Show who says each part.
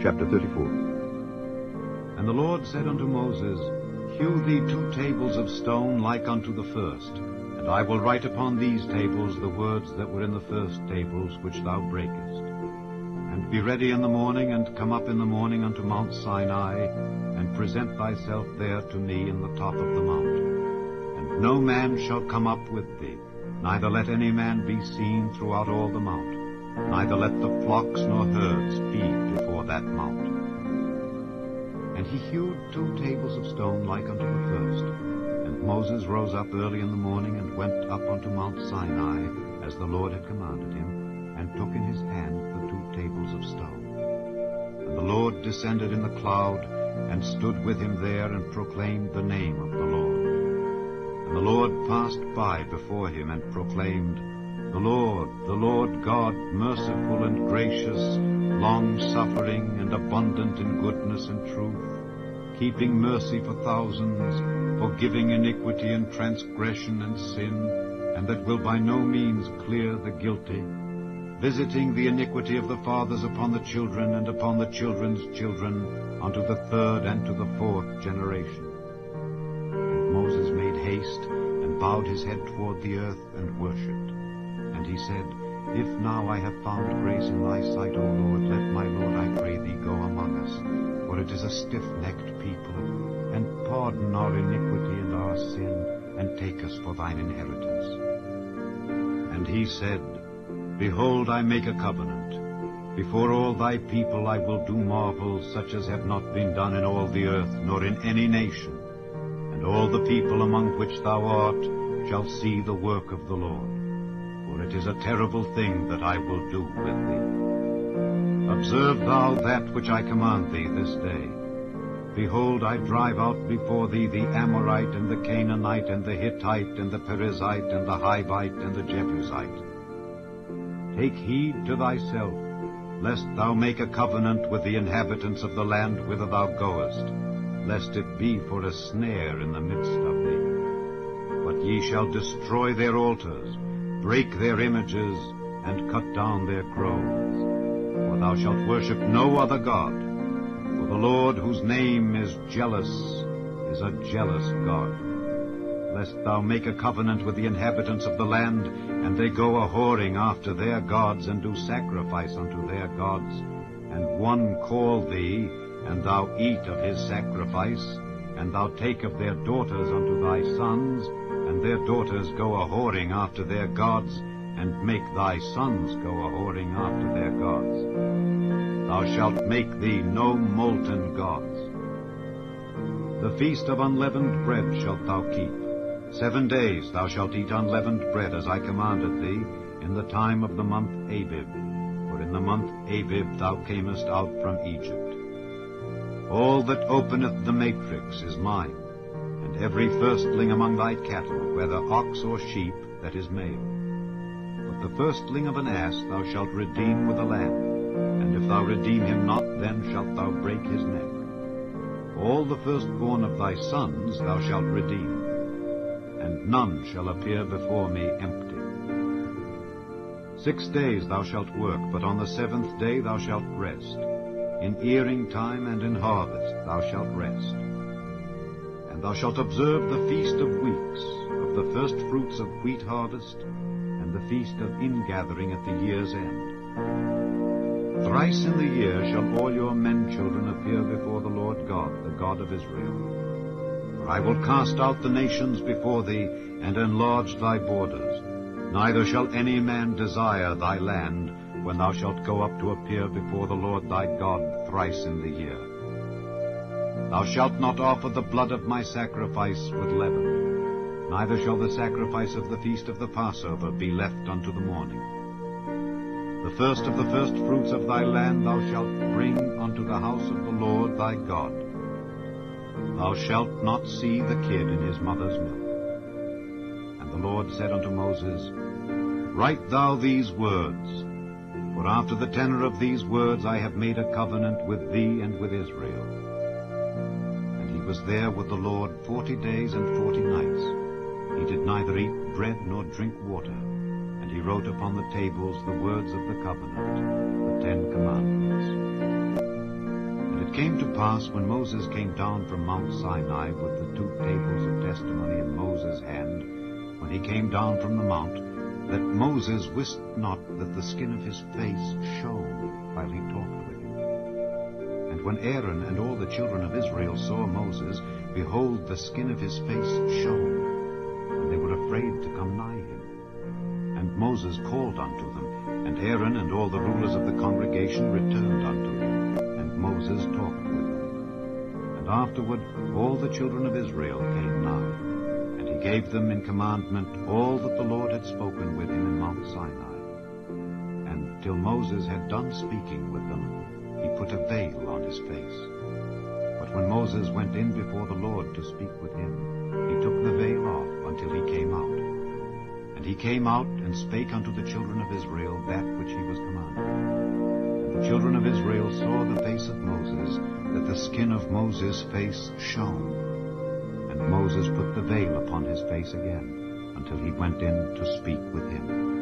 Speaker 1: Chapter 34.
Speaker 2: And the Lord said unto Moses, Hew thee 2 tables of stone like unto the first, and I will write upon these tables the words that were in the first tables which thou breakest. And be ready in the morning, and come up in the morning unto Mount Sinai, and present thyself there to me in the top of the mount. And no man shall come up with thee, neither let any man be seen throughout all the mount, neither let the flocks nor herds feed before that mount. And he hewed 2 tables of stone like unto the first. And Moses rose up early in the morning, and went up unto Mount Sinai, as the Lord had commanded him, and took in his hand the 2 tables of stone. And the Lord descended in the cloud, and stood with him there, and proclaimed the name of the Lord. And the Lord passed by before him, and proclaimed, the Lord God, merciful and gracious, long-suffering and abundant in goodness and truth, keeping mercy for thousands, forgiving iniquity and transgression and sin, and that will by no means clear the guilty, visiting the iniquity of the fathers upon the children and upon the children's children, unto the 3rd and to the 4th generation. And Moses made haste, and bowed his head toward the earth, and worshipped. And he said, If now I have found grace in thy sight, O Lord, let my Lord, I pray thee, go among us, for it is a stiff-necked people, and pardon our iniquity and our sin, and take us for thine inheritance. And he said, Behold, I make a covenant. Before all thy people I will do marvels such as have not been done in all the earth, nor in any nation. And all the people among which thou art shall see the work of the Lord. For it is a terrible thing that I will do with thee. Observe thou that which I command thee this day. Behold, I drive out before thee the Amorite, and the Canaanite, and the Hittite, and the Perizzite, and the Hivite, and the Jebusite. Take heed to thyself, lest thou make a covenant with the inhabitants of the land whither thou goest, lest it be for a snare in the midst of thee. But ye shall destroy their altars, break their images, and cut down their groves. For thou shalt worship no other God, for the Lord, whose name is jealous, is a jealous God. Lest thou make a covenant with the inhabitants of the land, and they go a-whoring after their gods, and do sacrifice unto their gods, and one call thee, and thou eat of his sacrifice, and thou take of their daughters unto thy sons, and their daughters go a-whoring after their gods, and make thy sons go a-whoring after their gods. Thou shalt make thee no molten gods. The feast of unleavened bread shalt thou keep. 7 days thou shalt eat unleavened bread, as I commanded thee, in the time of the month Abib. For in the month Abib thou camest out from Egypt. All that openeth the matrix is mine, and every firstling among thy cattle, whether ox or sheep, that is male. But the firstling of an ass thou shalt redeem with a lamb, and if thou redeem him not, then shalt thou break his neck. All the firstborn of thy sons thou shalt redeem, and none shall appear before me empty. 6 days thou shalt work, but on the 7th day thou shalt rest. In earing time and in harvest thou shalt rest. And thou shalt observe the feast of weeks, of the first fruits of wheat harvest, and the feast of ingathering at the year's end. Thrice in the year shall all your men children appear before the Lord God, the God of Israel. For I will cast out the nations before thee, and enlarge thy borders. Neither shall any man desire thy land, when thou shalt go up to appear before the Lord thy God thrice in the year. Thou shalt not offer the blood of my sacrifice with leaven, neither shall the sacrifice of the feast of the Passover be left unto the morning. The first of the first fruits of thy land thou shalt bring unto the house of the Lord thy God. Thou shalt not see the kid in his mother's milk. And the Lord said unto Moses, Write thou these words, for after the tenor of these words I have made a covenant with thee and with Israel. And he was there with the Lord 40 days and 40 nights. He did neither eat bread nor drink water. And he wrote upon the tables the words of the covenant, the 10 Commandments. it came to pass, when Moses came down from Mount Sinai with the 2 tables of testimony in Moses' hand, when he came down from the mount, that Moses wist not that the skin of his face shone while he talked with him. And when Aaron and all the children of Israel saw Moses, behold, the skin of his face shone, and they were afraid to come nigh him. And Moses called unto them, and Aaron and all the rulers of the congregation returned unto him, and Moses talked with them. And afterward all the children of Israel came nigh, and he gave them in commandment all that the Lord had spoken with him in Mount Sinai. And till Moses had done speaking with them, he put a veil on his face. But when Moses went in before the Lord to speak with him, he took the veil off until he came out. And he came out and spake unto the children of Israel that which he was commanded. And the children of Israel saw the face of Moses, that the skin of Moses' face shone. And Moses put the veil upon his face again, until he went in to speak with him.